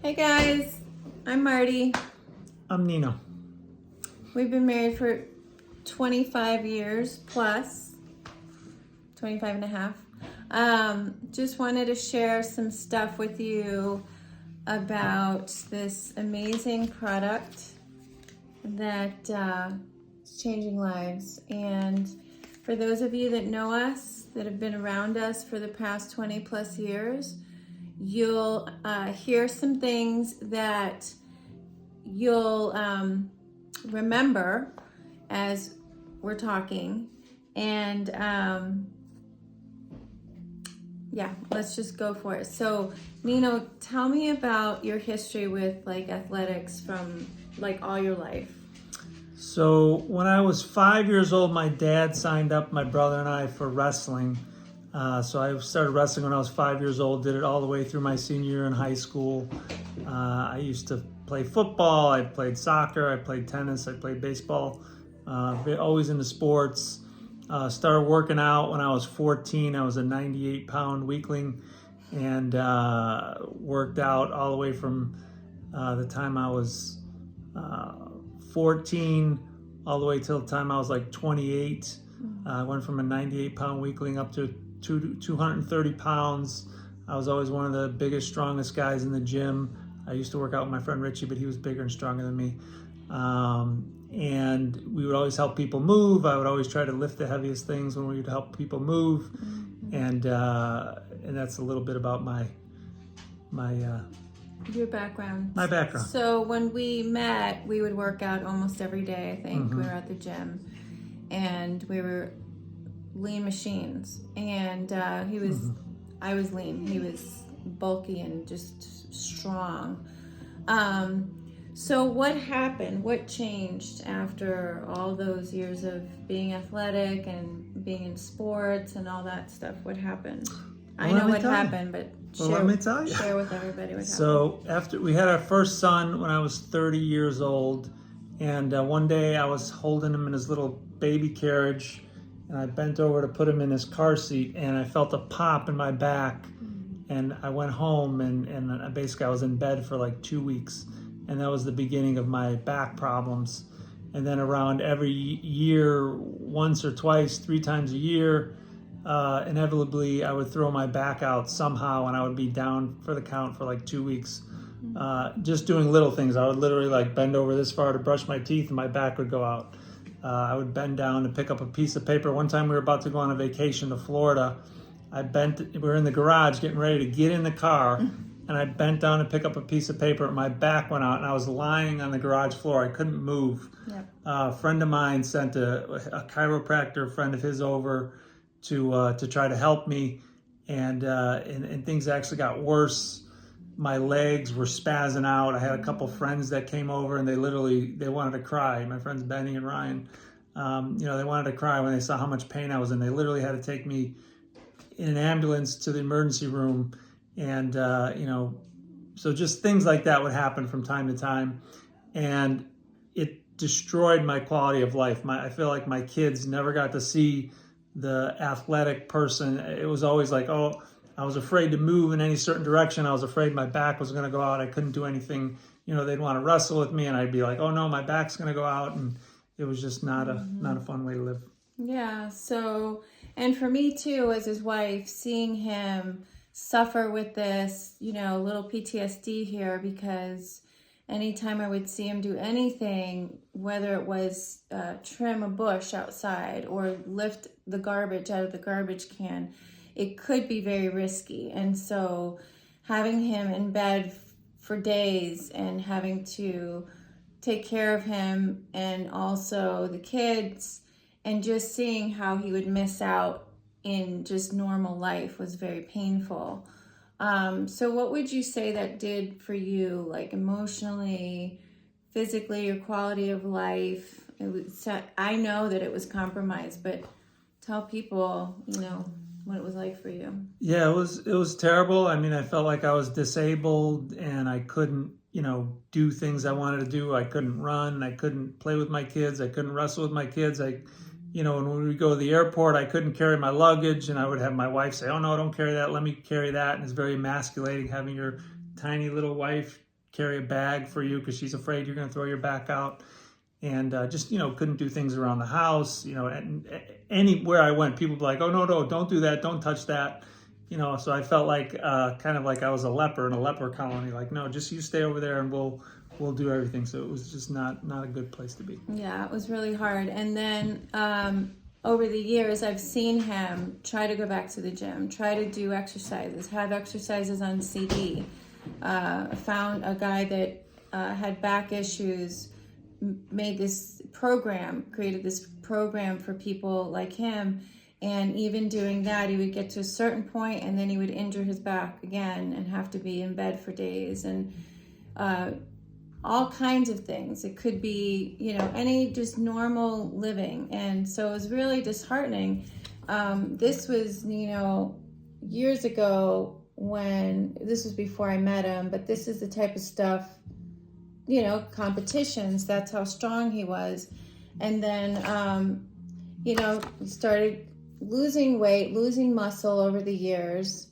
Hey guys, I'm Marty. I'm Nino. We've been married for 25 years plus, 25 and a half. Just wanted to share some stuff with you about this amazing product that is changing lives. And for those of you that know us, that have been around us for the past 20 plus years, you'll hear some things that you'll remember as we're talking. And yeah, let's just go for it. So Nino, tell me about your history with like athletics from like all your life. So when I was 5 years old, my dad signed up my brother and I for wrestling. So I started wrestling when I was 5 years old, did it all the way through my senior year in high school. I used to play football, I played soccer, I played tennis, I played baseball, always into sports. Started working out when I was 14. I was a 98-pound weakling and worked out all the way from the time I was 14 all the way till the time I was like 28. I went from a 98-pound weakling up to 230 pounds. I was always one of the biggest, strongest guys in the gym. I used to work out with my friend Richie, but he was bigger and stronger than me. And we would always help people move. I would always try to lift the heaviest things when we would help people move. And that's a little bit about Your background. my background. So when we met, we would work out almost every day, I think. We were at the gym and we were lean machines. And I was lean. He was bulky and just strong. So what happened? What changed after all those years of being athletic and being in sports and all that stuff? What happened? I know what happened, but let me tell you. Share with everybody what happened. So after we had our first son when I was 30 years old, and one day I was holding him in his little baby carriage, and I bent over to put him in his car seat, and I felt a pop in my back, and I went home, and basically I was in bed for like 2 weeks, and that was the beginning of my back problems. And then around every year, once or twice, 3 times a year, inevitably I would throw my back out somehow, and I would be down for the count for like 2 weeks. Just doing little things. I would literally like bend over this far to brush my teeth and my back would go out. I would bend down to pick up a piece of paper. One time we were about to go on a vacation to Florida. We were in the garage getting ready to get in the car, and I bent down to pick up a piece of paper. My back went out and I was lying on the garage floor. I couldn't move. Yep. A friend of mine sent a chiropractor friend of his over to try to help me, and things actually got worse. My legs were spazzing out. I had a couple friends that came over, and they wanted to cry. My friends Benny and Ryan, they wanted to cry when they saw how much pain I was in. They literally had to take me in an ambulance to the emergency room, and so just things like that would happen from time to time, and it destroyed my quality of life. I feel like my kids never got to see the athletic person. It was always like, oh, I was afraid to move in any certain direction. I was afraid my back was going to go out. I couldn't do anything. They'd want to wrestle with me, and I'd be like, oh no, my back's going to go out, and it was just not a fun way to live. Yeah. So, and for me too, as his wife, seeing him suffer with this, little PTSD here, because anytime I would see him do anything, whether it was trim a bush outside or lift the garbage out of the garbage can, it could be very risky. And so having him in bed for days and having to take care of him and also the kids, and just seeing how he would miss out in just normal life was very painful. So what would you say that did for you, like emotionally, physically, your quality of life? I know that it was compromised, but tell people, what it was like for you. Yeah, it was terrible. I mean, I felt like I was disabled and I couldn't, do things I wanted to do. I couldn't run. I couldn't play with my kids. I couldn't wrestle with my kids. When we would go to the airport, I couldn't carry my luggage, and I would have my wife say, oh no, don't carry that. Let me carry that. And it's very emasculating having your tiny little wife carry a bag for you because she's afraid you're going to throw your back out. And just, couldn't do things around the house. And anywhere I went, people were like, oh, no, don't do that. Don't touch that. So I felt like kind of like I was a leper in a leper colony. Like, no, just you stay over there and we'll do everything. So it was just not a good place to be. Yeah, it was really hard. And then over the years, I've seen him try to go back to the gym, try to do exercises, have exercises on CD. Found a guy that had back issues, made this program, created this program for people like him. And even doing that, he would get to a certain point and then he would injure his back again and have to be in bed for days, and all kinds of things. It could be, any just normal living. And so it was really disheartening. This was, years ago, when this was before I met him, but this is the type of stuff, competitions, that's how strong he was. And then, started losing weight, losing muscle over the years.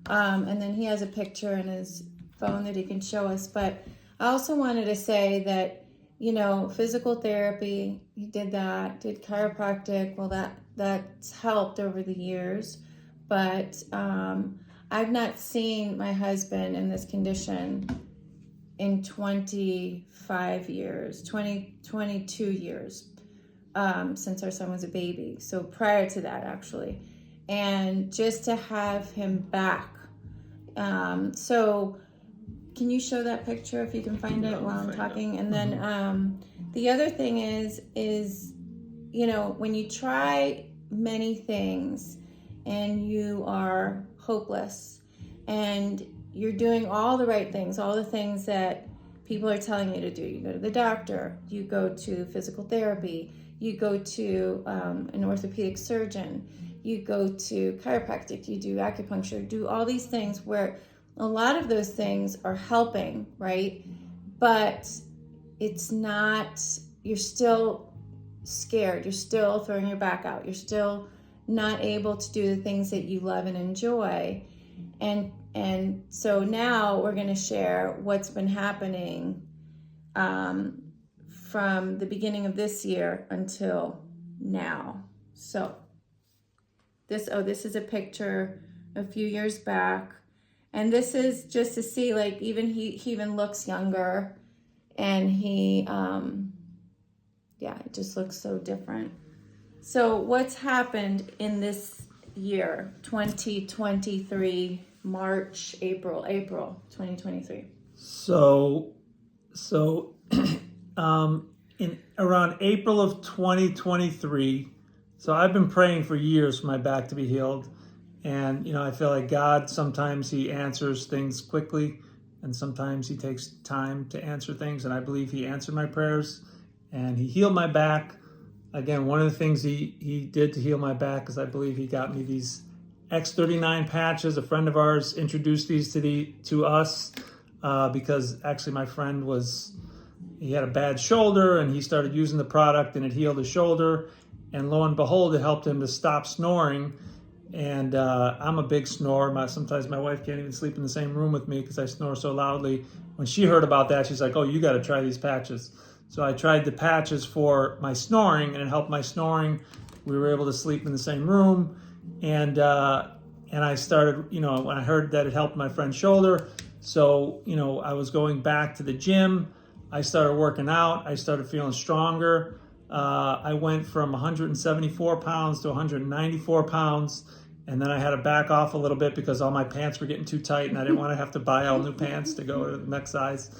And then he has a picture in his phone that he can show us. But I also wanted to say that, physical therapy, he did that, did chiropractic. Well, that's helped over the years. But I've not seen my husband in this condition in 25 years, 22 years, since our son was a baby. So prior to that, actually. And just to have him back. So can you show that picture if you can find it while I'm talking? And then the other thing is, when you try many things and you are hopeless and you're doing all the right things, all the things that people are telling you to do. You go to the doctor, you go to physical therapy, you go to an orthopedic surgeon, you go to chiropractic, you do acupuncture, do all these things where a lot of those things are helping, right? But it's not, you're still scared, you're still throwing your back out, you're still not able to do the things that you love and enjoy. And so now we're going to share what's been happening from the beginning of this year until now. So this is a picture a few years back. And this is just to see, like, he even looks younger, and he, it just looks so different. So what's happened in this year, 2023, March, April 2023? So in around April of 2023, so I've been praying for years for my back to be healed. And, I feel like God, sometimes he answers things quickly and sometimes he takes time to answer things. And I believe he answered my prayers and he healed my back. Again, one of the things he did to heal my back is I believe he got me these x39 patches. A friend of ours introduced these to us because actually my friend he had a bad shoulder and he started using the product and it healed his shoulder. And lo and behold, it helped him to stop snoring. And I'm a big snorer. Sometimes my wife can't even sleep in the same room with me because I snore so loudly. When she heard about that, she's like, oh, you got to try these patches. So I tried the patches for my snoring and it helped my snoring. We were able to sleep in the same room. And I started, when I heard that it helped my friend's shoulder. So, I was going back to the gym. I started working out. I started feeling stronger. I went from 174 pounds to 194 pounds. And then I had to back off a little bit because all my pants were getting too tight and I didn't want to have to buy all new pants to go to the next size.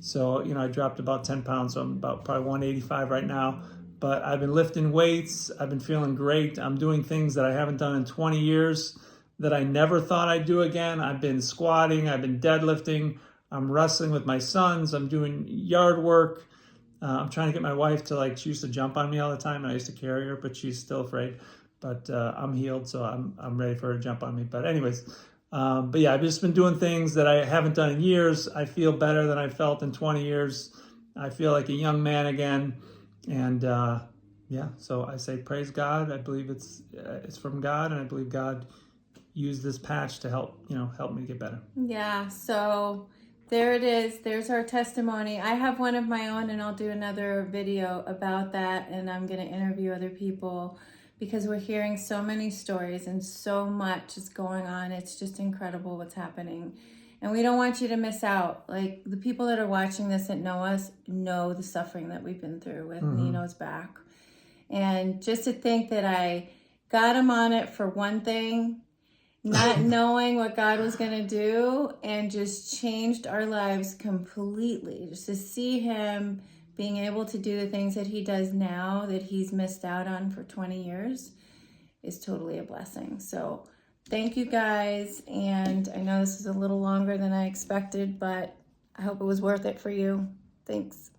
So, I dropped about 10 pounds. So I'm about probably 185 right now. But I've been lifting weights. I've been feeling great. I'm doing things that I haven't done in 20 years that I never thought I'd do again. I've been squatting. I've been deadlifting. I'm wrestling with my sons. I'm doing yard work. I'm trying to get my wife to, she used to jump on me all the time and I used to carry her, but she's still afraid. But I'm healed, so I'm ready for her to jump on me. But anyways, but yeah, I've just been doing things that I haven't done in years. I feel better than I felt in 20 years. I feel like a young man again. And so I say praise God. I believe it's from God, and I believe God used this patch to help me get better. Yeah, so There it is. There's our testimony. I have one of my own, and I'll do another video about that, and I'm going to interview other people because we're hearing so many stories and so much is going on. It's just incredible what's happening. And we don't want you to miss out. Like, the people that are watching this that know us know the suffering that we've been through with Nino's back. And just to think that I got him on it for one thing, not knowing what God was going to do, and just changed our lives completely. Just to see him being able to do the things that he does now that he's missed out on for 20 years is totally a blessing. So thank you guys. And I know this is a little longer than I expected, but I hope it was worth it for you. Thanks.